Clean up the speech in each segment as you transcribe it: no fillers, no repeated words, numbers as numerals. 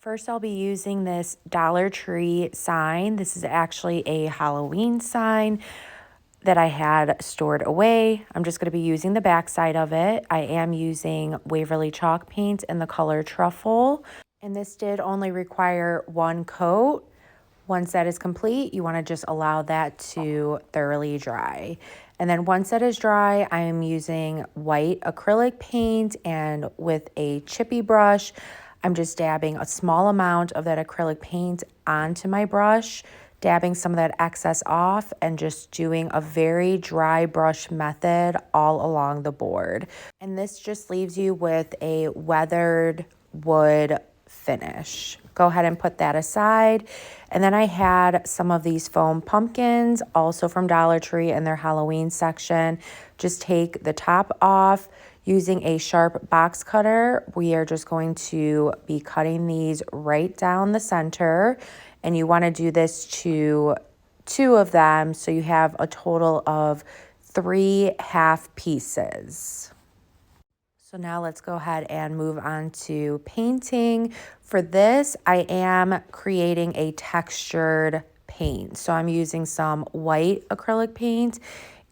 First, I'll be using this Dollar Tree sign. This is actually a Halloween sign that I had stored away. I'm just going to be using the back side of it. I am using Waverly chalk paint in the color Truffle, and this did only require one coat. Once that is complete, you want to just allow that to thoroughly dry. And then once that is dry, I am using white acrylic paint, and with a chippy brush, I'm just dabbing a small amount of that acrylic paint onto my brush, dabbing some of that excess off, and just doing a very dry brush method all along the board. And this just leaves you with a weathered wood finish. Go ahead and put that aside. And then I had some of these foam pumpkins, also from Dollar Tree in their Halloween section. Just take the top off. Using a sharp box cutter, we are just going to be cutting these right down the center. And you want to do this to 2 of them, so you have a total of 3 half pieces. So now let's go ahead and move on to painting. For this, I am creating a textured paint. So I'm using some white acrylic paint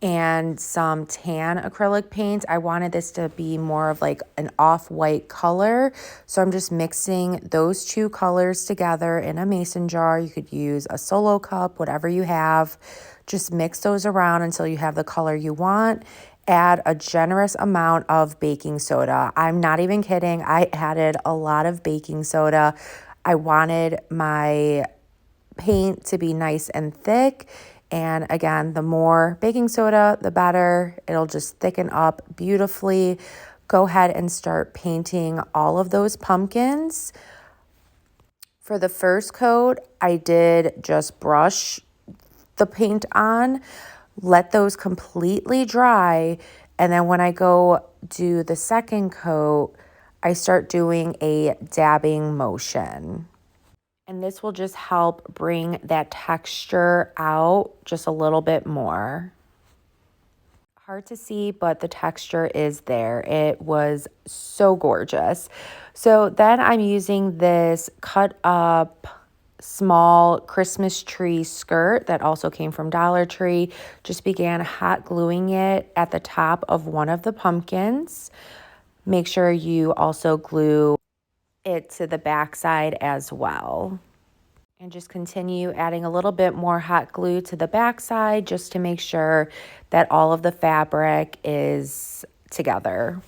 and some tan acrylic paint. I wanted this to be more of like an off-white color. So I'm just mixing those 2 colors together in a mason jar. You could use a solo cup, whatever you have. Just mix those around until you have the color you want. Add a generous amount of baking soda. I'm not even kidding. I added a lot of baking soda. I wanted my paint to be nice and thick. And again, the more baking soda, the better. It'll just thicken up beautifully. Go ahead and start painting all of those pumpkins. For the first coat, I did just brush the paint on, let those completely dry, and then when I go do the second coat, I start doing a dabbing motion. And this will just help bring that texture out just a little bit more. Hard to see, but the texture is there. It was so gorgeous. So then I'm using this cut up small Christmas tree skirt that also came from Dollar Tree. Just began hot gluing it at the top of one of the pumpkins. Make sure you also glue it to the back side as well. And just continue adding a little bit more hot glue to the back side just to make sure that all of the fabric is together.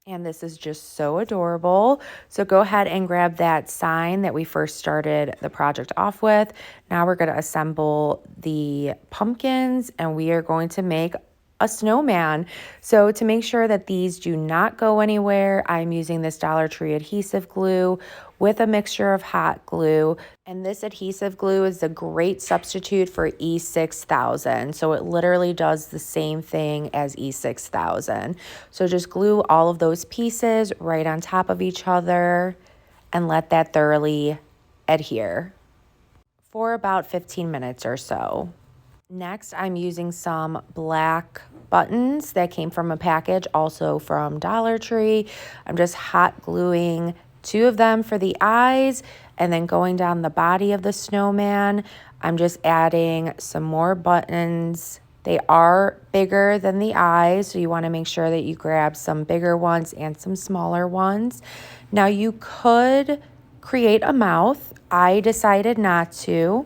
And this is just so adorable. So go ahead and grab that sign that we first started the project off with. Now we're going to assemble the pumpkins, and we are going to make a snowman. So to make sure that these do not go anywhere, I'm using this Dollar Tree adhesive glue with a mixture of hot glue. And this adhesive glue is a great substitute for E6000. So it literally does the same thing as E6000. So just glue all of those pieces right on top of each other and let that thoroughly adhere for about 15 minutes or so. Next, I'm using some black buttons that came from a package, also from Dollar Tree. I'm just hot gluing 2 of them for the eyes, and then going down the body of the snowman, I'm just adding some more buttons. They are bigger than the eyes, so you want to make sure that you grab some bigger ones and some smaller ones. Now you could create a mouth. I decided not to.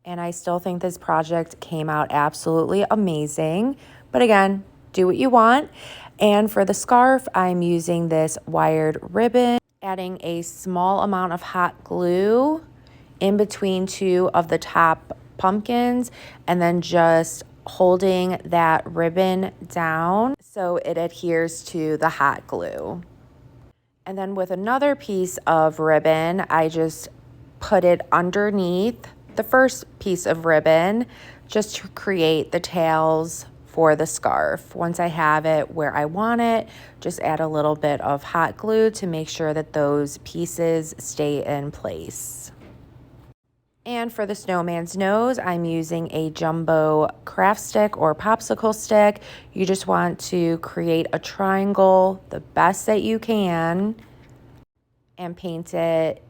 And I still think this project came out absolutely amazing. But again, do what you want. And for the scarf, I'm using this wired ribbon, adding a small amount of hot glue in between 2 of the top pumpkins, and then just holding that ribbon down so it adheres to the hot glue. And then with another piece of ribbon, I just put it underneath the first piece of ribbon just to create the tails for the scarf. Once I have it where I want it, just add a little bit of hot glue to make sure that those pieces stay in place. And for the snowman's nose, I'm using a jumbo craft stick or popsicle stick. You just want to create a triangle the best that you can. and paint it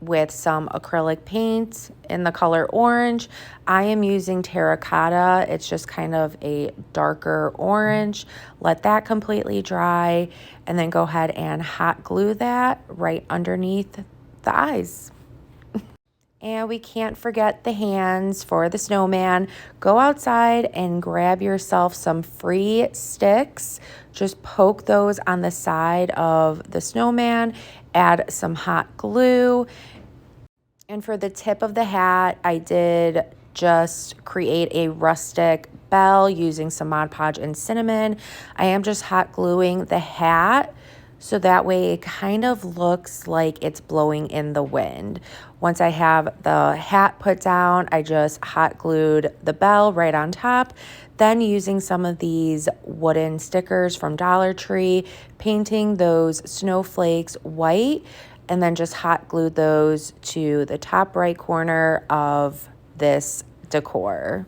with some acrylic paint in the color orange. I am using terracotta. It's just kind of a darker orange. Let that completely dry and then go ahead and hot glue that right underneath the eyes. And we can't forget the hands for the snowman. Go outside and grab yourself some free sticks. Just poke those on the side of the snowman. Add some hot glue. And for the tip of the hat, I did just create a rustic bell using some Mod Podge and cinnamon. I am just hot gluing the hat so that way it kind of looks like it's blowing in the wind. Once I have the hat put down, I just hot glued the bell right on top. Then using some of these wooden stickers from Dollar Tree, painting those snowflakes white, and then just hot glued those to the top right corner of this decor.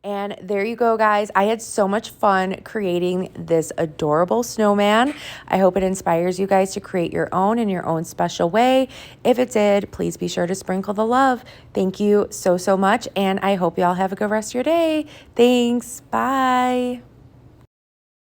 And there you go, guys. I had so much fun creating this adorable snowman. I hope it inspires you guys to create your own in your own special way. If it did, please be sure to sprinkle the love. Thank you so, so much. And I hope you all have a good rest of your day. Thanks. Bye.